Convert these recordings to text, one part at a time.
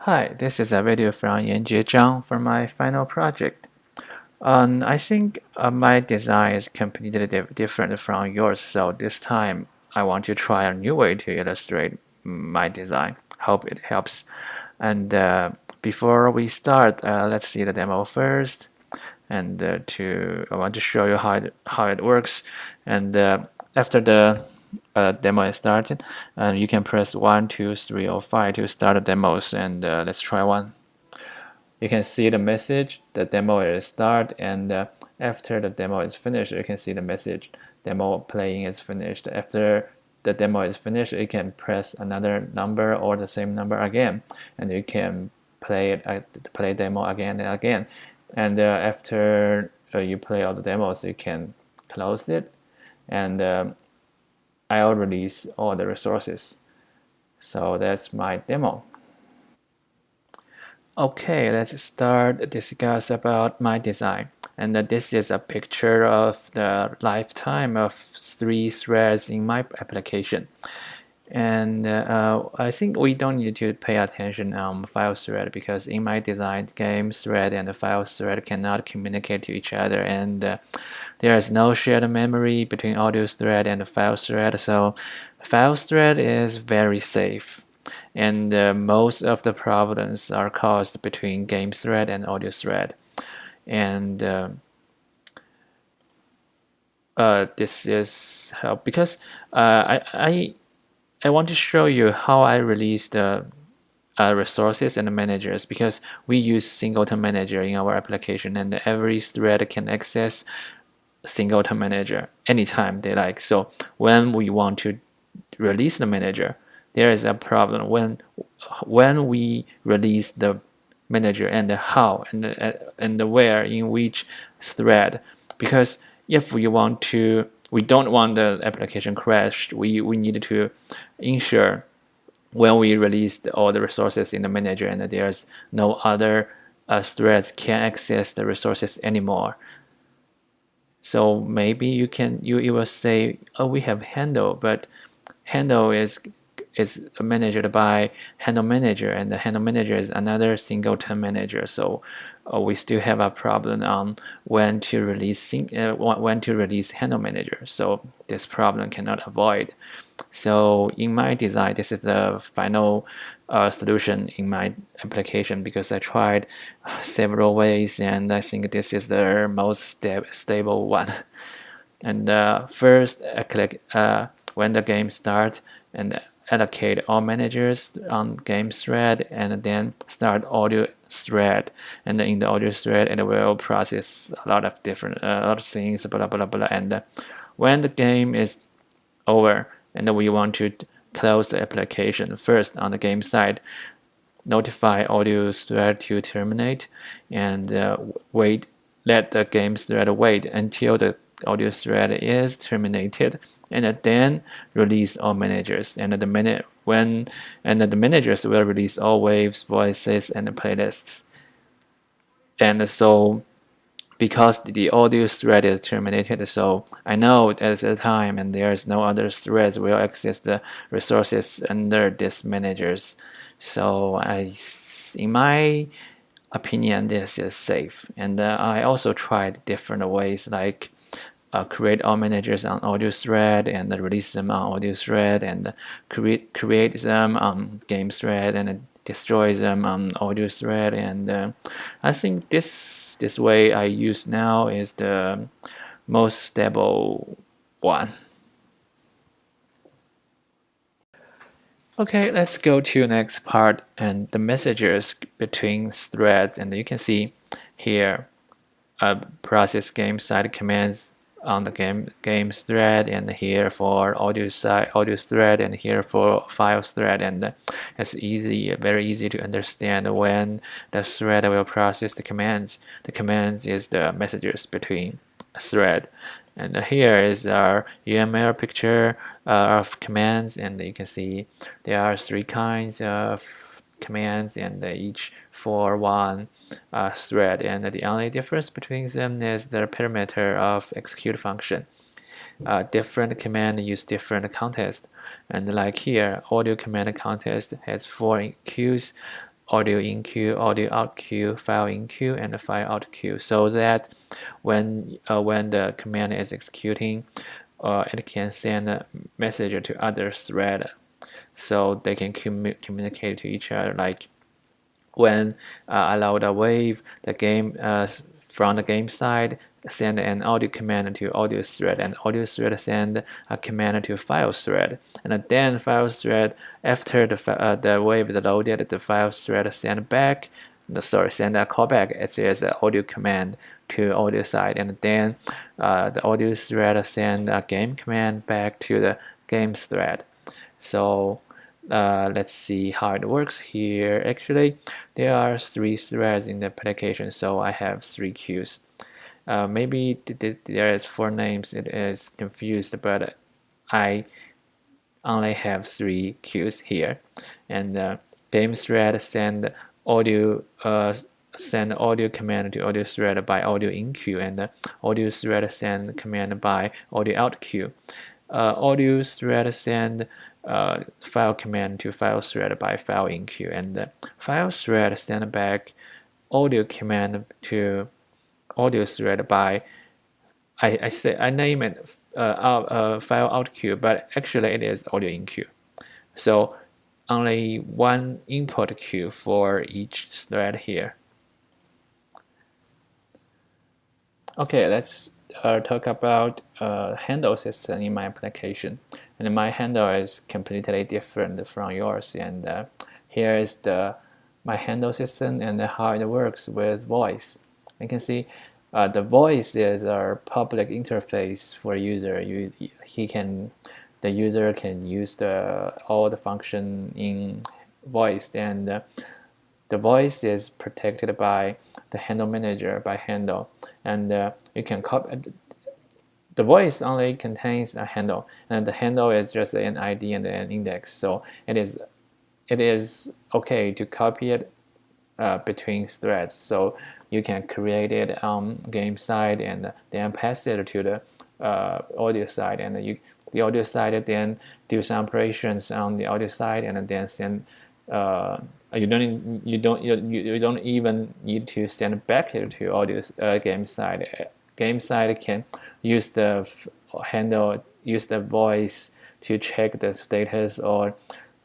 Hi, this is a video from Yanjie Zhang for my final project. I think my design is completely different from yours, so this time I want to try a new way to illustrate my design. Hope it helps. And before we start, let's see the demo first. And I want to show you how it works. And after the demo is started, you can press 1, 2, 3, or 5 to start the demos. And let's try one. You can see the message, the demo is start, and after the demo is finished, you can see the message, demo playing is finished. After the demo is finished, you can press another number or the same number again, and you can play it, play demo again and again. And after you play all the demos, you can close it, and I'll release all the resources. So that's my demo. Okay, let's start discuss about my design. And this is a picture of the lifetime of 3 threads in my application. And I think we don't need to pay attention on file thread because in my design, game thread and the file thread cannot communicate to each other, and there is no shared memory between audio thread and the file thread. So file thread is very safe, and most of the problems are caused between game thread and audio thread. And this is help because I want to show you how I release the resources and the managers, because we use singleton manager in our application, and every thread can access singleton manager anytime they like. So when we want to release the manager, there is a problem when we release the manager, and the how and the where in which thread, because if we don't want the application crashed, we need to ensure when we release all the resources in the manager and there's no other threads can access the resources anymore. So maybe you will say, oh, we have handle, but handle is managed by handle manager, and the handle manager is another singleton manager. So we still have a problem on when to release handle manager. So this problem cannot avoid. So in my design, this is the final solution in my application, because I tried several ways, and I think this is the most stable one. And first, I click when the game starts, and allocate all managers on game thread, and then start audio thread. And then in the audio thread, it will process a lot of things, blah blah blah. And when the game is over, and we want to close the application, first on the game side, notify audio thread to terminate, and let the game thread wait until the audio thread is terminated, and then release all managers. And the managers will release all waves, voices, and playlists. And so because the audio thread is terminated, so I know at the time and there is no other threads will access the resources under these managers. So in my opinion, this is safe. And I also tried different ways, like create all managers on audio thread and release them on audio thread, and create them on game thread and destroy them on audio thread. And I think this way I use now is the most stable one. Okay, let's go to the next part, and the messages between threads. And you can see here process game side commands on the games thread, and here for audio thread, and here for files thread. And it's very easy to understand when the thread will process the commands. The commands is the messages between a thread. And here is our UML picture of commands, and you can see there are 3 kinds of commands, and each for one thread. And the only difference between them is the parameter of execute function. Different command use different context. And like here, audio command context has 4 queues, audio in queue, audio out queue, file in queue, and the file out queue, so that when the command is executing, it can send a message to other thread, so they can communicate to each other. Like when I load a wave, the game from the game side send an audio command to audio thread, and audio thread send a command to file thread, and then file thread, after the wave is loaded, the file thread send back, send a callback. It says an audio command to audio side, and then the audio thread send a game command back to the game thread. So let's see how it works here. Actually, there are 3 threads in the application, so I have 3 queues. Maybe there is 4 names, it is confused, but I only have 3 queues here. And game thread send audio command to audio thread by audio in queue, and audio thread send command by audio out queue. Audio thread send file command to file thread by file in queue, and file thread send back audio command to audio thread by I name it file out queue, but actually it is audio in queue. So only one input queue for each thread here. Okay, let's talk about handle system in my application. And my handle is completely different from yours. And here is my handle system and how it works with voice. You can see the voice is our public interface for user. The user can use all the function in voice, and the voice is protected by the handle manager by handle, and you can copy. The voice only contains a handle, and the handle is just an ID and an index. So it is okay to copy it between threads. So you can create it on game side and then pass it to the audio side, and the audio side then do some operations on the audio side, and then send. You don't even need to send back to audio game side. Game side can use the handle, use the voice to check the status or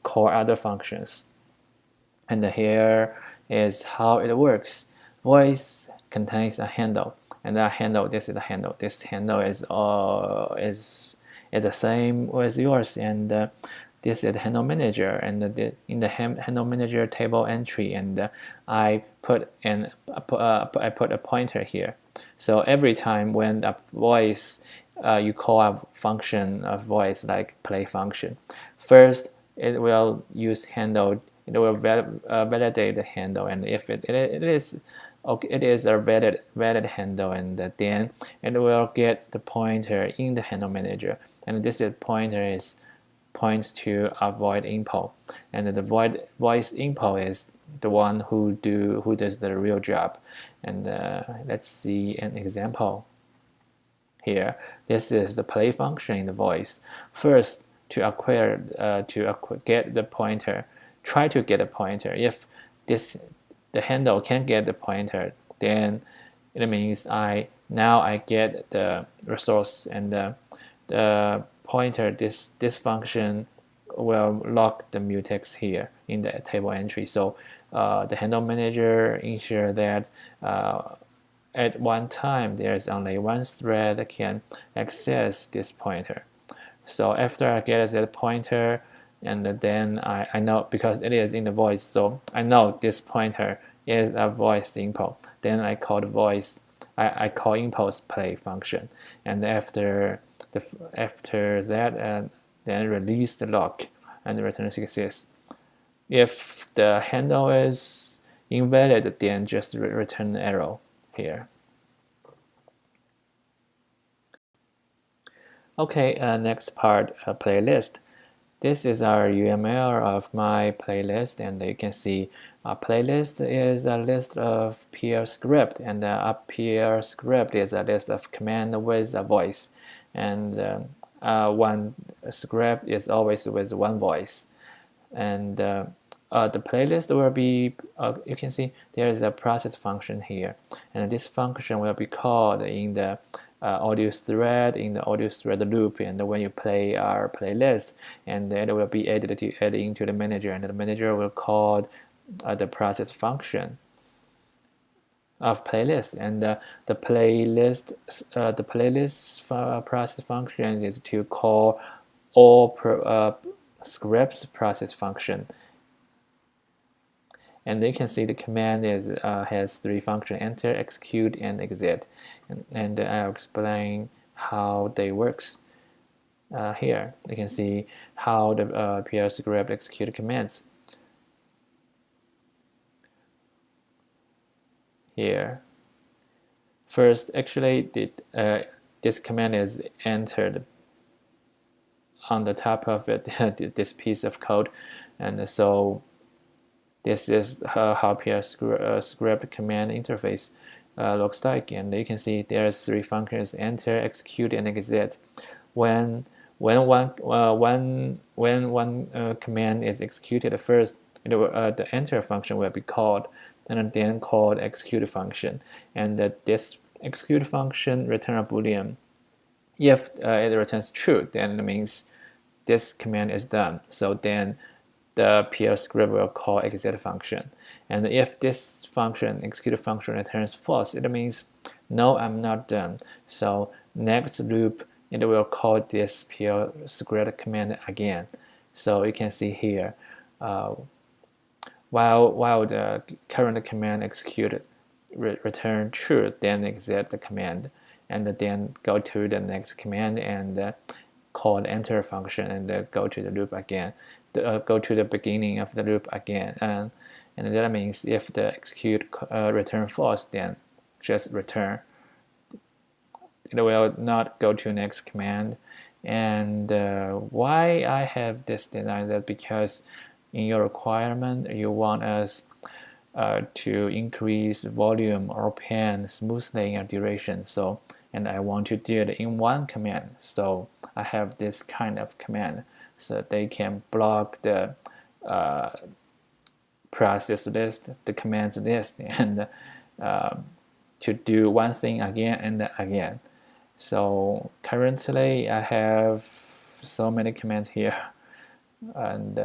call other functions. And here is how it works. Voice contains a handle, and that handle, this is the handle. This handle is the same as yours, and this is the handle manager, and in the handle manager table entry, and I put a pointer here. So every time when a voice you call a function of voice like play function, first it will use handle. It will validate the handle, and if it is okay, it is a valid handle, and then it will get the pointer in the handle manager, and this pointer points to a void info, and the voice info is the one who does the real job. And let's see an example here. This is the play function in the voice. First, to get the pointer, try to get a pointer. If the handle can't get the pointer, then it means now I get the resource, and the pointer, this function will lock the mutex here in the table entry. So the handle manager ensure that at one time there's only one thread that can access this pointer. So after I get that pointer, and then I know, because it is in the voice, so I know this pointer is a voice info. Then I call the voice, I call impulse play function, and after that, then release the lock and return success. If the handle is invalid, then just return error here. Okay, next part, playlist. This is our UML of my playlist, and you can see a playlist is a list of peer script, and a peer script is a list of command with a voice, and one script is always with one voice. And the playlist will be, you can see there is a process function here, and this function will be called in the audio thread, in the audio thread loop, and when you play our playlist, and then it will be added into the manager, and the manager will call the process function of playlist, and the playlist process function is to call all scripts process function. And you can see the command has three functions: enter, execute, and exit. And I'll explain how they works. Here you can see how the PL script execute commands. Here, first, actually, this command is entered on the top of it, this piece of code, and so this is how PL script command interface looks like. And you can see there's three functions: enter, execute, and exit. When one command is executed first, the enter function will be called, and then called execute function. And this execute function return a boolean. If it returns true, then it means this command is done. So then the PL script will call exit function. And if this function, execute function, returns false, it means no, I'm not done. So next loop, it will call this PL script command again. So you can see here, while the current command executed return true, then exit the command, and then go to the next command and call the enter function, and go to the loop again. Go to the beginning of the loop again, and that means if the execute return false, then just return. It will not go to next command. And why I have this design, that because in your requirement you want us to increase volume or pen smoothing and duration. So, and I want to do it in one command. So I have this kind of command, so they can block the process list, the commands list, and to do one thing again and again. So currently I have so many commands here, and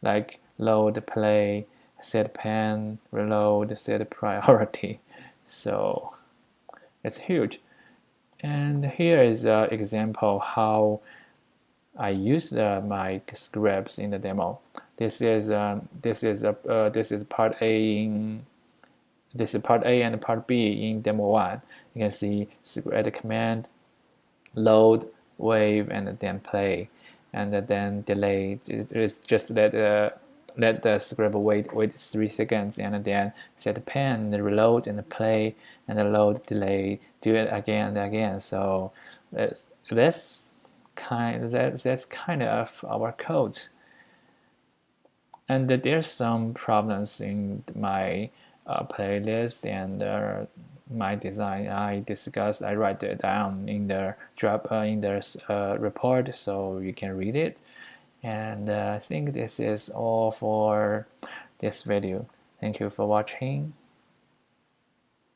like load, play, set pen, reload, set priority. So it's huge. And here is an example how I use my scripts in the demo. This is part A and part B in demo 1. You can see script command, load, wave, and then play, and then delay. It's just let the script wait 3 seconds, and then set pen, reload, and play, and load, delay, do it again and again. So that's kind of our code. And there's some problems in my playlist and my design. I write it down in the report, so you can read it. And I think this is all for this video. Thank you for watching.